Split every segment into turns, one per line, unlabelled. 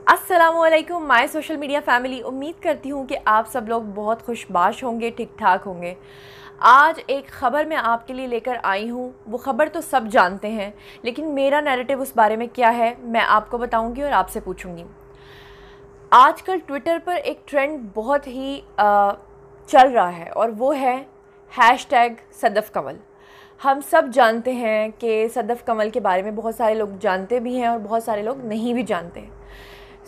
अस्सलामुअलैकुम my social media family. उम्मीद करती हूँ कि आप सब लोग बहुत खुशबाश होंगे, ठीक ठाक होंगे। आज एक ख़बर मैं आपके लिए लेकर आई हूँ। वो ख़बर तो सब जानते हैं, लेकिन मेरा नैरेटिव उस बारे में क्या है मैं आपको बताऊँगी और आपसे पूछूँगी। आजकल ट्विटर पर एक ट्रेंड बहुत ही चल रहा है और वो है हैशटैग सदफ़ कंवल। हम सब जानते हैं कि सदफ़ कंवल के बारे में बहुत सारे लोग जानते भी हैं और बहुत सारे लोग नहीं भी जानते।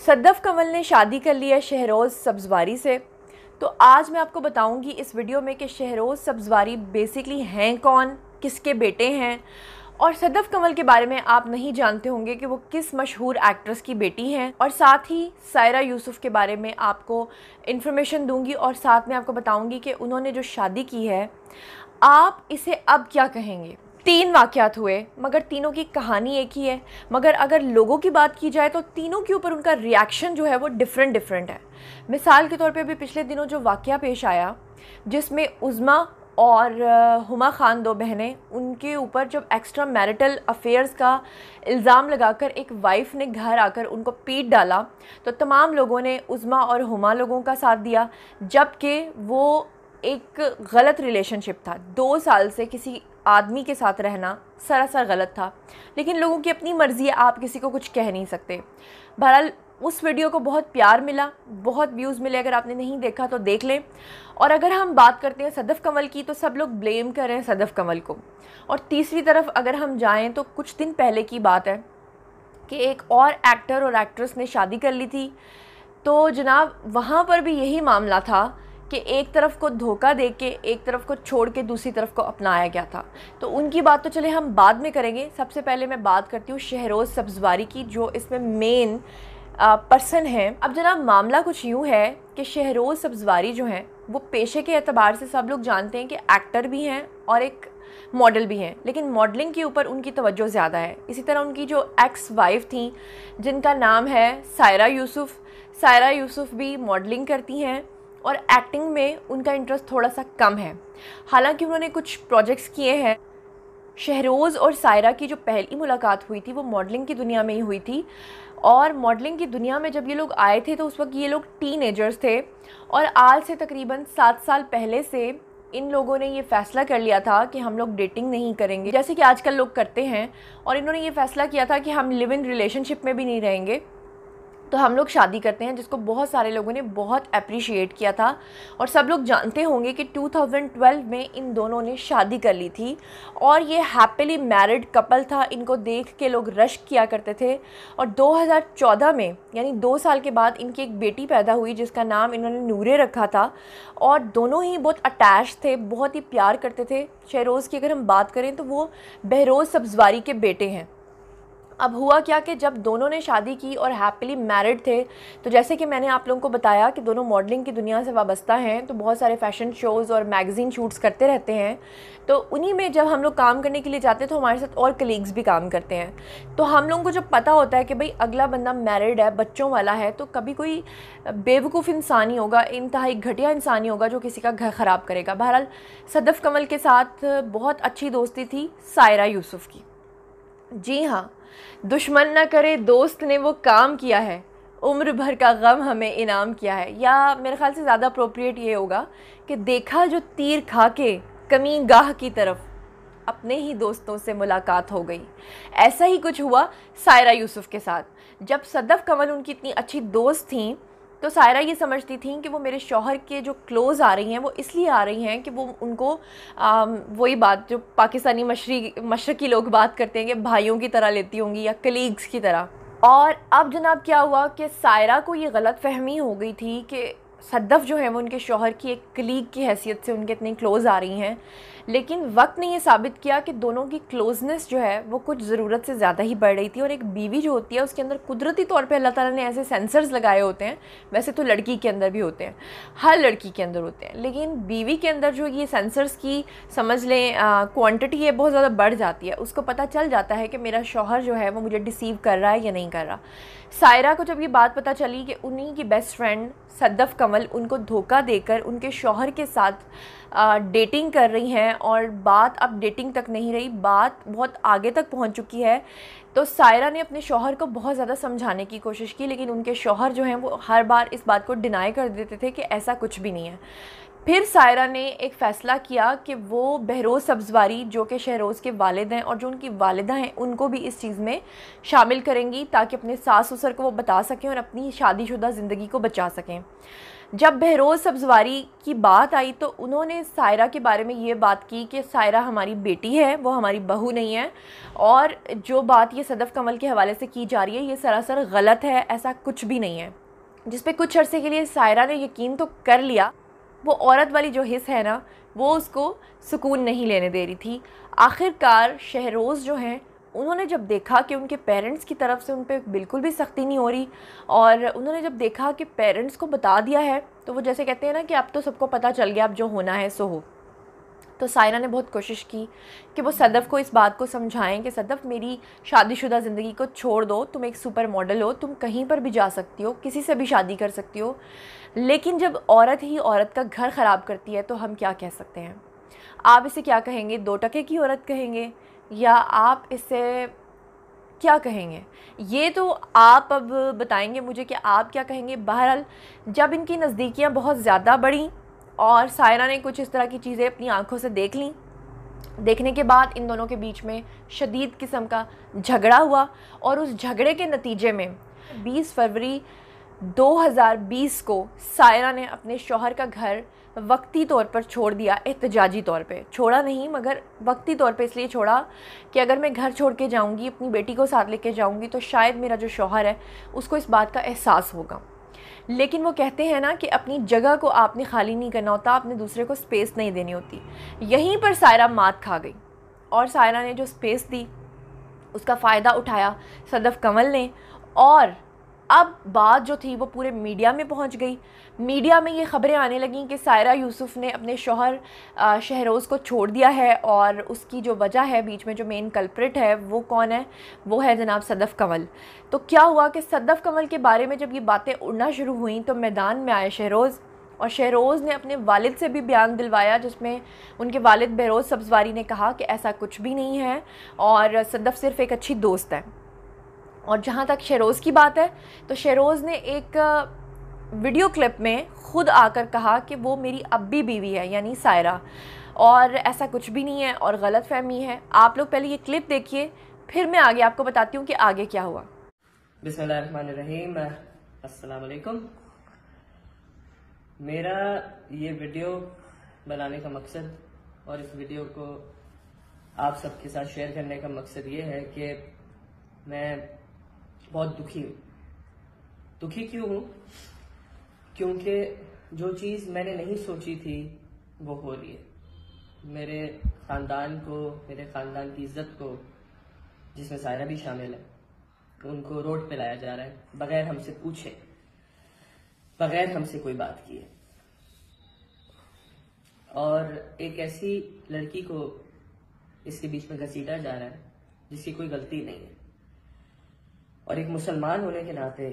सदफ़ कंवल ने शादी कर लिया शहरोज़ सब्ज़वारी से। तो आज मैं आपको बताऊंगी इस वीडियो में कि शहरोज़ सब्ज़वारी बेसिकली हैं कौन, किसके बेटे हैं, और सदफ़ कंवल के बारे में आप नहीं जानते होंगे कि वो किस मशहूर एक्ट्रेस की बेटी हैं। और साथ ही सायरा यूसुफ़ के बारे में आपको इन्फॉर्मेशन दूंगी और साथ में आपको बताऊंगी कि उन्होंने जो शादी की है आप इसे अब क्या कहेंगे। 3 वाक़यात हुए मगर तीनों की कहानी एक ही है, मगर अगर लोगों की बात की जाए तो तीनों के ऊपर उनका रिएक्शन जो है वो डिफरेंट है। मिसाल के तौर पे अभी पिछले दिनों जो वाक़या पेश आया जिसमें उज़्मा और हुमा खान, 2 बहनें, उनके ऊपर जब एक्स्ट्रा मैरिटल अफेयर्स का इल्ज़ाम लगाकर एक वाइफ़ ने घर आकर उनको पीट डाला, तो तमाम लोगों ने उज़्मा और हुमा लोगों का साथ दिया, जबकि वो एक गलत रिलेशनशिप था। 2 साल से किसी आदमी के साथ रहना सरासर गलत था, लेकिन लोगों की अपनी मर्ज़ी है, आप किसी को कुछ कह नहीं सकते। बहरहाल उस वीडियो को बहुत प्यार मिला, बहुत व्यूज़ मिले। अगर आपने नहीं देखा तो देख लें। और अगर हम बात करते हैं सदफ़ कंवल की तो सब लोग ब्लेम कर रहे हैं सदफ़ कंवल को। और तीसरी तरफ अगर हम जाएँ तो कुछ दिन पहले की बात है कि एक और एक्टर और एक्ट्रेस ने शादी कर ली थी। तो जनाब वहाँ पर भी यही मामला था कि एक तरफ को धोखा दे के एक तरफ को छोड़ के दूसरी तरफ को अपनाया गया था। तो उनकी बात तो चले हम बाद में करेंगे। सबसे पहले मैं बात करती हूँ शहरोज़ सब्ज़वारी की, जो इसमें मेन पर्सन है। अब जनाब मामला कुछ यूँ है कि शहरोज़ सब्ज़वारी जो हैं वो पेशे के एतबार से सब लोग जानते हैं कि एक्टर भी हैं और एक मॉडल भी हैं, लेकिन मॉडलिंग के ऊपर उनकी तवज्जो ज़्यादा है। इसी तरह उनकी जो एक्स वाइफ थी जिनका नाम है सायरा यूसुफ़, सायरा यूसुफ़ भी मॉडलिंग करती हैं और एक्टिंग में उनका इंटरेस्ट थोड़ा सा कम है। हालांकि उन्होंने कुछ प्रोजेक्ट्स किए हैं। शहरोज़ और सायरा की जो पहली मुलाकात हुई थी वो मॉडलिंग की दुनिया में ही हुई थी, और मॉडलिंग की दुनिया में जब ये लोग आए थे तो उस वक्त ये लोग टीनेजर्स थे। और आज से तकरीबन 7 साल पहले से इन लोगों ने ये फ़ैसला कर लिया था कि हम लोग डेटिंग नहीं करेंगे जैसे कि आजकल लोग करते हैं, और इन्होंने ये फ़ैसला किया था कि हम लिव इन रिलेशनशिप में भी नहीं रहेंगे, तो हम लोग शादी करते हैं, जिसको बहुत सारे लोगों ने बहुत अप्रिशिएट किया था। और सब लोग जानते होंगे कि 2012 में इन दोनों ने शादी कर ली थी और ये हैप्पीली मैरिड कपल था। इनको देख के लोग रश किया करते थे। और 2014 में यानी 2 साल के बाद इनकी एक बेटी पैदा हुई जिसका नाम इन्होंने नूरे रखा था, और दोनों ही बहुत अटैच थे, बहुत ही प्यार करते थे। शहरोज़ की अगर हम बात करें तो वो बहरोज़ सब्ज़वारी के बेटे हैं। अब हुआ क्या कि जब दोनों ने शादी की और हैप्पीली मैरिड थे, तो जैसे कि मैंने आप लोगों को बताया कि दोनों मॉडलिंग की दुनिया से वाबस्ता हैं, तो बहुत सारे फ़ैशन शोज़ और मैगज़ीन शूट्स करते रहते हैं। तो उन्हीं में जब हम लोग काम करने के लिए जाते हैं तो हमारे साथ और कलीग्स भी काम करते हैं। तो हम लोगों को जब पता होता है कि भाई अगला बंदा मैरिड है, बच्चों वाला है, तो कभी कोई बेवकूफ़ इंसान ही होगा, इंतहाई घटिया इंसान ही होगा जो किसी का घर ख़राब करेगा। बहरहाल सदफ़ कंवल के साथ बहुत अच्छी दोस्ती थी सायरा यूसुफ़ की। जी हाँ, दुश्मन न करे दोस्त ने वो काम किया है, उम्र भर का गम हमें इनाम किया है। या मेरे ख़्याल से ज़्यादा अप्रोप्रिएट ये होगा कि देखा जो तीर खा के कमी गाह की तरफ, अपने ही दोस्तों से मुलाकात हो गई। ऐसा ही कुछ हुआ सायरा यूसुफ़ के साथ। जब सदफ़ कंवल उनकी इतनी अच्छी दोस्त थी तो सायरा ये समझती थी कि वो मेरे शौहर के जो क्लोज़ आ रही हैं वो इसलिए आ रही हैं कि वो उनको वही बात जो पाकिस्तानी मशरक़ी लोग बात करते हैं कि भाइयों की तरह लेती होंगी या कलीग्स की तरह। और अब जनाब क्या हुआ कि सायरा को ये गलत फहमी हो गई थी कि सदफ़ जो है वो उनके शौहर की एक कलीग की हैसियत से उनके इतने क्लोज़ आ रही हैं। लेकिन वक्त ने ये साबित किया कि दोनों की क्लोजनेस जो है वो कुछ ज़रूरत से ज़्यादा ही बढ़ रही थी। और एक बीवी जो होती है उसके अंदर कुदरती तौर पे अल्लाह ताला ने ऐसे सेंसर्स लगाए होते हैं, वैसे तो लड़की के अंदर भी होते हैं, हर लड़की के अंदर होते हैं, लेकिन बीवी के अंदर जो ये सेंसर्स की समझ लें क्वांटिटी है बहुत ज़्यादा बढ़ जाती है। उसको पता चल जाता है कि मेरा शौहर जो है वो मुझे डिसीव कर रहा है या नहीं कर रहा। सायरा को जब ये बात पता चली कि उन्हीं की बेस्ट फ्रेंड सदफ़ कंवल उनको धोखा देकर उनके शौहर के साथ डेटिंग कर रही हैं, और बात अब डेटिंग तक नहीं रही, बात बहुत आगे तक पहुंच चुकी है तो सायरा ने अपने शौहर को बहुत ज़्यादा समझाने की कोशिश की, लेकिन उनके शौहर जो हैं वो हर बार इस बात को डिनाई कर देते थे कि ऐसा कुछ भी नहीं है। फिर सायरा ने एक फ़ैसला किया कि वो बहरोज़ सब्ज़वारी जो कि शहरोज़ के वालिद हैं और जो उनकी वालिदा हैं उनको भी इस चीज़ में शामिल करेंगी, ताकि अपने सास ससुर को वो बता सकें और अपनी शादीशुदा ज़िंदगी को बचा सकें। जब बहरोज़ सब्ज़वारी की बात आई तो उन्होंने सायरा के बारे में ये बात की कि सायरा हमारी बेटी है, वो हमारी बहू नहीं है, और जो बात ये सदफ़ कमल के हवाले से की जा रही है ये सरासर गलत है, ऐसा कुछ भी नहीं है। जिस पे कुछ अरसे के लिए सायरा ने यकीन तो कर लिया, वो औरत वाली जो हिस्स है ना वो उसको सुकून नहीं लेने दे रही थी। आखिरकार शहरोज़ जो हैं उन्होंने जब देखा कि उनके पेरेंट्स की तरफ से उन पर बिल्कुल भी सख्ती नहीं हो रही, और उन्होंने जब देखा कि पेरेंट्स को बता दिया है, तो वो जैसे कहते हैं ना कि अब तो सबको पता चल गया, अब जो होना है सो हो। तो सायरा ने बहुत कोशिश की कि वो सदफ़ को इस बात को समझाएं कि सदफ़ मेरी शादीशुदा ज़िंदगी को छोड़ दो, तुम एक सुपर मॉडल हो, तुम कहीं पर भी जा सकती हो, किसी से भी शादी कर सकती हो, लेकिन जब औरत ही औरत का घर ख़राब करती है तो हम क्या कह सकते हैं। आप इसे क्या कहेंगे, 2 टके की औरत कहेंगे या आप इसे क्या कहेंगे, ये तो आप अब बताएंगे मुझे कि आप क्या कहेंगे। बहरहाल जब इनकी नज़दीकियाँ बहुत ज़्यादा बढ़ीं और सायरा ने कुछ इस तरह की चीज़ें अपनी आंखों से देख लीं, देखने के बाद इन दोनों के बीच में शदीद किस्म का झगड़ा हुआ, और उस झगड़े के नतीजे में 20 फरवरी 2020 को सायरा ने अपने शौहर का घर वक्ती तौर पर छोड़ दिया। एहतजाजी तौर पे छोड़ा नहीं, मगर वक्ती तौर पे इसलिए छोड़ा कि अगर मैं घर छोड़ के जाऊंगी, अपनी बेटी को साथ लेके जाऊंगी, तो शायद मेरा जो शौहर है उसको इस बात का एहसास होगा। लेकिन वो कहते हैं ना कि अपनी जगह को आपने खाली नहीं करना होता, आपने दूसरे को स्पेस नहीं देनी होती। यहीं पर सायरा मात खा गई, और सायरा ने जो स्पेस दी उसका फ़ायदा उठाया सदफ़ कमल ने, और अब बात जो थी वो पूरे मीडिया में पहुंच गई। मीडिया में ये ख़बरें आने लगीं कि सायरा यूसुफ़ ने अपने शौहर शहरोज़ को छोड़ दिया है, और उसकी जो वजह है, बीच में जो मेन कल्प्रिट है वो कौन है, वो है जनाब सदफ़ कमल। तो क्या हुआ कि सदफ़ कमल के बारे में जब ये बातें उड़ना शुरू हुई तो मैदान में आए शहरोज़, और शहरोज़ ने अपने वालिद से भी बयान दिलवाया, जिसमें उनके वालिद बहरोज़ सब्ज़वारी ने कहा कि ऐसा कुछ भी नहीं है और सदफ़ सिर्फ़ एक अच्छी दोस्त है। और जहाँ तक शहरोज़ की बात है तो शहरोज़ ने एक वीडियो क्लिप में ख़ुद आकर कहा कि वो मेरी अब भी बीवी है, यानी सायरा, और ऐसा कुछ भी नहीं है और गलत फहमी है। आप लोग पहले ये क्लिप देखिए, फिर मैं आगे आपको बताती हूँ कि आगे क्या हुआ।
बिस्मिल्लाहिर्रहमानिर्रहीम, अस्सलाम वालेकुम। मेरा ये वीडियो बनाने का मकसद और इस वीडियो को आप सबके साथ शेयर करने का मकसद ये है कि मैं बहुत दुखी हूँ। दुखी क्यों हूँ? क्योंकि जो चीज़ मैंने नहीं सोची थी वो हो रही है। मेरे ख़ानदान को, मेरे ख़ानदान की इज्जत को, जिसमें सायरा भी शामिल है, उनको रोड पे लाया जा रहा है बगैर हमसे पूछे, बगैर हमसे कोई बात किए। और एक ऐसी लड़की को इसके बीच में घसीटा जा रहा है जिसकी कोई गलती नहीं है। और एक मुसलमान होने के नाते,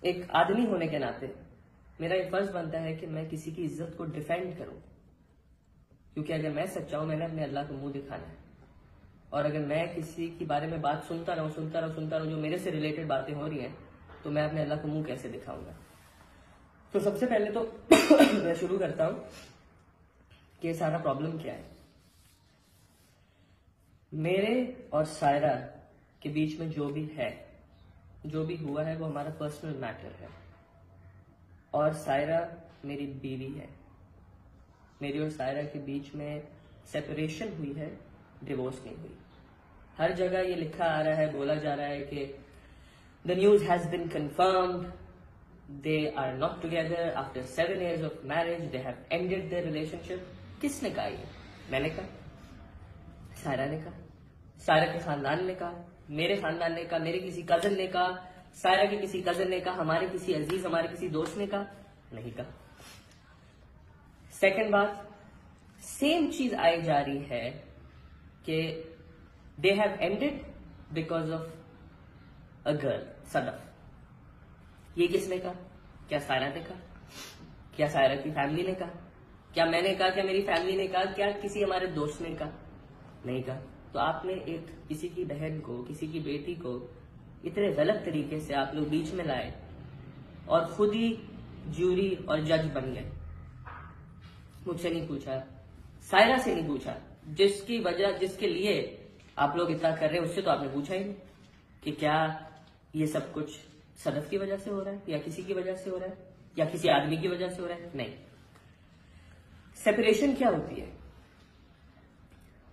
एक आदमी होने के नाते मेरा ये फर्ज बनता है कि मैं किसी की इज्जत को डिफेंड करूं, क्योंकि अगर मैं सच्चा हूं, मैंने अपने अल्लाह को मुंह दिखाना है। और अगर मैं किसी के बारे में बात सुनता रहूं जो मेरे से रिलेटेड बातें हो रही हैं, तो मैं अपने अल्लाह को मुंह कैसे दिखाऊंगा। तो सबसे पहले तो मैं शुरू करता हूं कि सारा प्रॉब्लम क्या है। मेरे और सायरा के बीच में जो भी है, जो भी हुआ है, वो हमारा पर्सनल मैटर है। और सायरा मेरी बीवी है। मेरी और सायरा के बीच में सेपरेशन हुई है, डिवोर्स नहीं हुई। हर जगह ये लिखा आ रहा है, बोला जा रहा है कि the news has been confirmed, they are not together after 7 years of marriage, they have ended their relationship. किसने कहा ये? मैंने कहा, सायरा ने कहा, सायरा के खानदान ने कहा, मेरे खानदान ने कहा, मेरे किसी कजन ने कहा, सायरा के किसी कजन ने कहा, हमारे किसी अजीज, हमारे किसी दोस्त ने कहा? नहीं कहा। सेकंड बात, सेम चीज आई जा रही है कि they have ended because of a girl, Sadaf. ये किसने कहा? क्या सायरा ने कहा? क्या सायरा की फैमिली ने कहा? क्या मैंने कहा? क्या मेरी फैमिली ने कहा? क्या किसी हमारे दोस्त ने कहा? नहीं कहा। तो आपने एक किसी की बहन को, किसी की बेटी को इतने गलत तरीके से आप लोग बीच में लाए और खुद ही ज्यूरी और जज बन गए। मुझसे नहीं पूछा, सायरा से नहीं पूछा, जिसकी वजह, जिसके लिए आप लोग इतना कर रहे हैं उससे तो आपने पूछा ही नहीं कि क्या ये सब कुछ सदफ की वजह से हो रहा है या किसी की वजह से हो रहा है या किसी आदमी की वजह से हो रहा है। नहीं, सेपरेशन क्या होती है?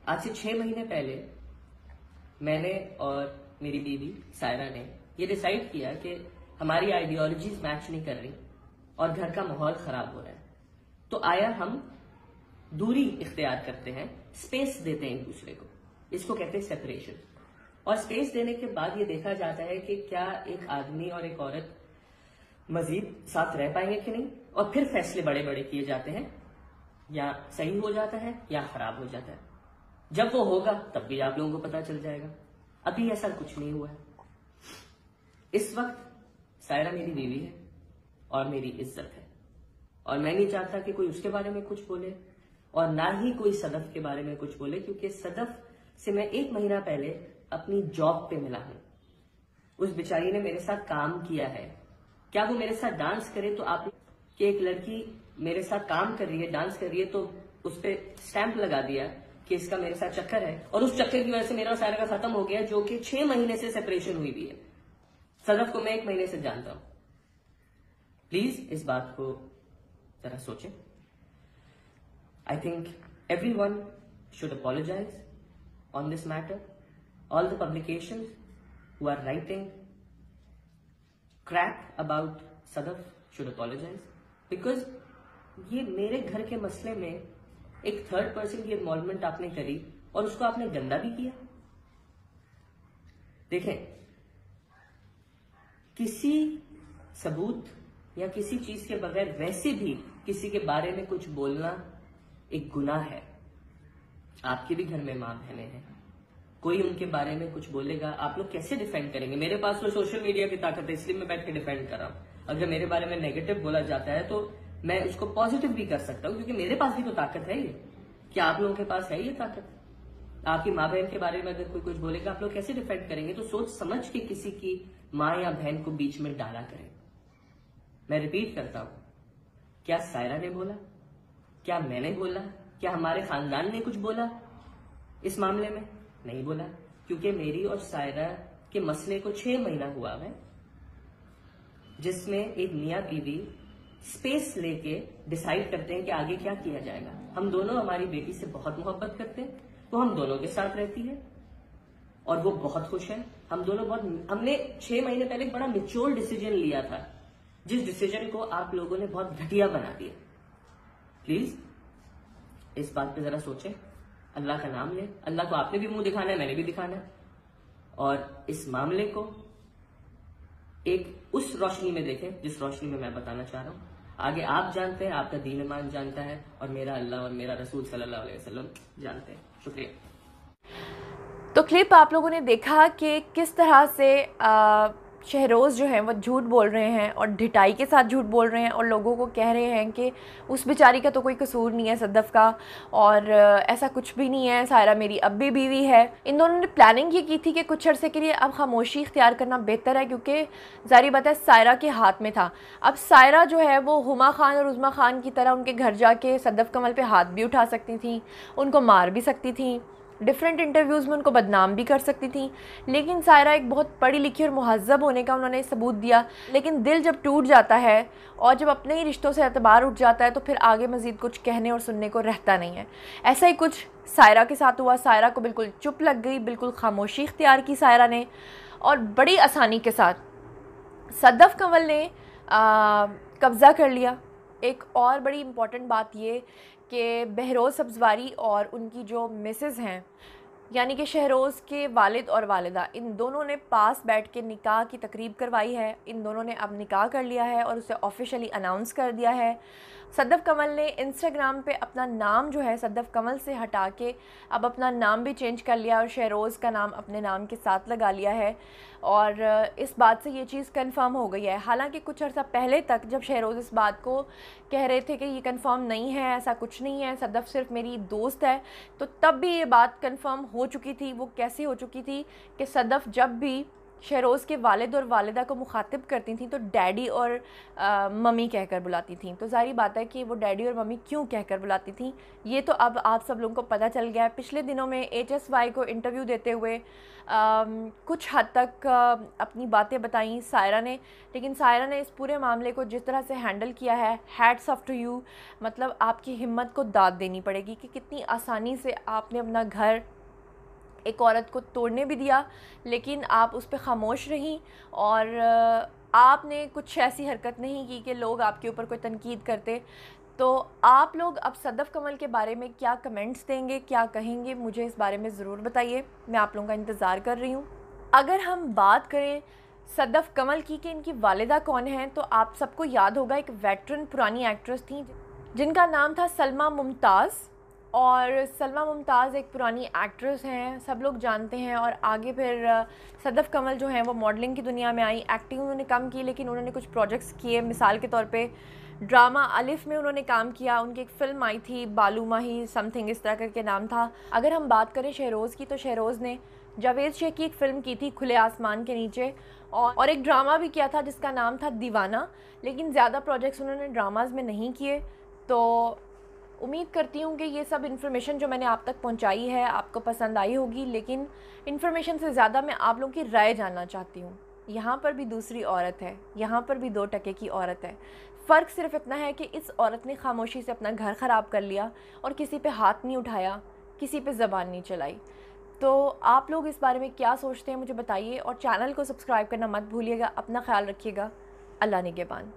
आज से 6 महीने पहले मैंने और मेरी बीवी सायरा ने ये डिसाइड किया कि हमारी आइडियोलॉजीज मैच नहीं कर रही और घर का माहौल खराब हो रहा है, तो आया हम दूरी इख्तियार करते हैं, स्पेस देते हैं एक दूसरे को। इसको कहते हैं सेपरेशन। और स्पेस देने के बाद ये देखा जाता है कि क्या एक आदमी और एक औरत मजीद साथ रह पाएंगे कि नहीं, और फिर फैसले बड़े बड़े किए जाते हैं, या सही हो जाता है या खराब हो जाता है। जब वो होगा तब भी आप लोगों को पता चल जाएगा। अभी ऐसा कुछ नहीं हुआ है। इस वक्त सायरा मेरी बीवी है और मेरी इज्जत है, और मैं नहीं चाहता कि कोई उसके बारे में कुछ बोले और ना ही कोई सदफ के बारे में कुछ बोले, क्योंकि सदफ से मैं 1 महीना पहले अपनी जॉब पे मिला हूं। उस बेचारी ने मेरे साथ काम किया है। क्या वो मेरे साथ डांस करे तो आप कि एक लड़की मेरे साथ काम कर रही है, डांस कर रही है, तो उस पर स्टैंप लगा दिया कि इसका मेरे साथ चक्कर है, और उस चक्कर की वजह से मेरा और सायरा का खत्म हो गया, जो कि 6 महीने से सेपरेशन हुई भी है। सदफ को मैं 1 महीने से जानता हूं। प्लीज इस बात को जरा सोचें। I think everyone should apologize on this matter. All the publications who are writing crap about Sadaf should apologize, because ये मेरे घर के मसले में एक 3rd पर्सन की इन्वॉल्वमेंट आपने करी और उसको आपने गंदा भी किया। देखें, किसी सबूत या किसी चीज के बगैर वैसे भी किसी के बारे में कुछ बोलना एक गुनाह है। आपके भी घर में मां बहनें हैं, कोई उनके बारे में कुछ बोलेगा, आप लोग कैसे डिफेंड करेंगे? मेरे पास तो सोशल मीडिया की ताकत है, इसलिए मैं बैठ के डिफेंड कर रहा हूं। अगर मेरे बारे में नेगेटिव बोला जाता है तो मैं उसको पॉजिटिव भी कर सकता हूं, क्योंकि मेरे पास भी तो ताकत है। ये क्या आप लोगों के पास है ये ताकत? आपकी माँ बहन के बारे में अगर कोई कुछ बोलेगा, आप लोग कैसे डिफेंड करेंगे? तो सोच समझ के किसी की माँ या बहन को बीच में डाला करें। मैं रिपीट करता हूं, क्या सायरा ने बोला, क्या मैंने बोला, क्या हमारे खानदान ने कुछ बोला इस मामले में? नहीं बोला, क्योंकि मेरी और सायरा के मसले को 6 महीना हुआ है, जिसमें एक मियाँ बीवी स्पेस लेके डिसाइड करते हैं कि आगे क्या किया जाएगा। हम दोनों हमारी बेटी से बहुत मोहब्बत करते हैं, वो हम दोनों के साथ रहती है और वो बहुत खुश है। हमने 6 महीने पहले एक बड़ा मैच्योर डिसीजन लिया था, जिस डिसीजन को आप लोगों ने बहुत घटिया बना दिया। प्लीज इस बात पे जरा सोचें, अल्लाह का नाम लें। अल्लाह को आपने भी मुंह दिखाना है, मैंने भी दिखाना है, और इस मामले को एक उस रोशनी में देखें जिस रोशनी में मैं बताना चाह रहा हूं। आगे आप जानते हैं, आपका दीन ईमान जानता है, और मेरा अल्लाह और मेरा रसूल सल्लल्लाहु अलैहि वसल्लम जानते हैं। शुक्रिया।
तो क्लिप आप लोगों ने देखा कि किस तरह से शहरोज़ जो हैं वो झूठ बोल रहे हैं और ढिठाई के साथ झूठ बोल रहे हैं, और लोगों को कह रहे हैं कि उस बेचारी का तो कोई कसूर नहीं है सदफ का, और ऐसा कुछ भी नहीं है, सायरा मेरी अब भी बीवी है। इन दोनों ने प्लानिंग ये की थी कि कुछ अरसे के लिए अब खामोशी इख्तियार करना बेहतर है, क्योंकि ज़ाहिर बात है सायरा के हाथ में था। अब सायरा जो है वो हुमा खान और उज़मा खान की तरह उनके घर जाके सदफ कमल पे हाथ भी उठा सकती थी, उनको मार भी सकती थी, डिफरेंट इंटरव्यूज़ में उनको बदनाम भी कर सकती थी। लेकिन सायरा एक बहुत पढ़ी लिखी और मुहज़्ज़ब होने का उन्होंने सबूत दिया। लेकिन दिल जब टूट जाता है और जब अपने ही रिश्तों से एतबार उठ जाता है तो फिर आगे मज़ीद कुछ कहने और सुनने को रहता नहीं है। ऐसा ही कुछ सायरा के साथ हुआ। सायरा को बिल्कुल चुप लग गई, बिल्कुल खामोशी इख्तियार की सायरा ने, और बड़ी आसानी के साथ सदफ कंवल ने कब्ज़ा कर लिया। एक और बड़ी इम्पॉर्टेंट बात ये कि बहरोज़ सब्ज़वारी और उनकी जो मिसेज़ हैं, यानी कि शहरोज़ के वालिद और वालिदा, इन दोनों ने पास बैठ के निकाह की तकरीब करवाई है। इन दोनों ने अब निकाह कर लिया है और उसे ऑफिशियली अनाउंस कर दिया है। सदफ कंवल ने इंस्टाग्राम पे अपना नाम जो है सदफ कंवल से हटा के अब अपना नाम भी चेंज कर लिया और शहरोज़ का नाम अपने नाम के साथ लगा लिया है, और इस बात से ये चीज़ कंफर्म हो गई है। हालांकि कुछ अर्सा पहले तक जब शहरोज़ इस बात को कह रहे थे कि ये कंफर्म नहीं है, ऐसा कुछ नहीं है, सदफ सिर्फ मेरी दोस्त है, तो तब भी ये बात कंफर्म हो हो चुकी थी वो कैसे हो चुकी थी कि सदफ़ जब भी शहरोज़ के वालिद और वालिदा को मुखातिब करती थी तो डैडी और मम्मी कहकर बुलाती थी। तो ज़ाहिर बात है कि वो डैडी और मम्मी क्यों कहकर बुलाती थी, ये तो अब आप सब लोगों को पता चल गया है। पिछले दिनों में HSY को इंटरव्यू देते हुए कुछ हद तक अपनी बातें बताई सायरा ने, लेकिन सायरा ने इस पूरे मामले को जिस तरह से हैंडल किया है, हैट्स ऑफ टू यू। मतलब आपकी हिम्मत को दाद देनी पड़ेगी कि कितनी आसानी से आपने अपना घर एक औरत को तोड़ने भी दिया, लेकिन आप उस पर ख़ामोश रहीं और आपने कुछ ऐसी हरकत नहीं की कि लोग आपके ऊपर कोई तनकीद करते। तो आप लोग अब सदफ़ कमल के बारे में क्या कमेंट्स देंगे, क्या कहेंगे, मुझे इस बारे में ज़रूर बताइए। मैं आप लोगों का इंतज़ार कर रही हूँ। अगर हम बात करें सदफ़ कमल की कि इनकी वालिदा कौन है, तो आप सबको याद होगा एक वेटरन पुरानी एक्ट्रेस थी जिनका नाम था सलमा मुमताज़। और सलमा मुमताज़ एक पुरानी एक्ट्रेस हैं, सब लोग जानते हैं। और आगे फिर सदफ़ कमल जो हैं वो मॉडलिंग की दुनिया में आई। एक्टिंग उन्होंने कम की, लेकिन उन्होंने कुछ प्रोजेक्ट्स किए। मिसाल के तौर पे ड्रामा अलिफ़ में उन्होंने काम किया। उनकी एक फ़िल्म आई थी बालू माही समथिंग इस तरह करके नाम था। अगर हम बात करें शहरोज़ की, तो शहरोज़ ने जावेद शेख की एक फ़िल्म की थी खुले आसमान के नीचे, और एक ड्रामा भी किया था जिसका नाम था दीवाना। लेकिन ज़्यादा प्रोजेक्ट्स उन्होंने ड्रामाज़ में नहीं किए। तो उम्मीद करती हूँ कि ये सब इन्फॉर्मेशन जो मैंने आप तक पहुँचाई है आपको पसंद आई होगी, लेकिन इन्फॉर्मेशन से ज़्यादा मैं आप लोगों की राय जानना चाहती हूँ। यहाँ पर भी दूसरी औरत है, यहाँ पर भी 2 टके की औरत है। फ़र्क सिर्फ इतना है कि इस औरत ने खामोशी से अपना घर ख़राब कर लिया और किसी पे हाथ नहीं उठाया, किसी पे ज़बान नहीं चलाई। तो आप लोग इस बारे में क्या सोचते हैं मुझे बताइए, और चैनल को सब्सक्राइब करना मत भूलिएगा। अपना ख्याल रखिएगा। अल्लाह निगहबान।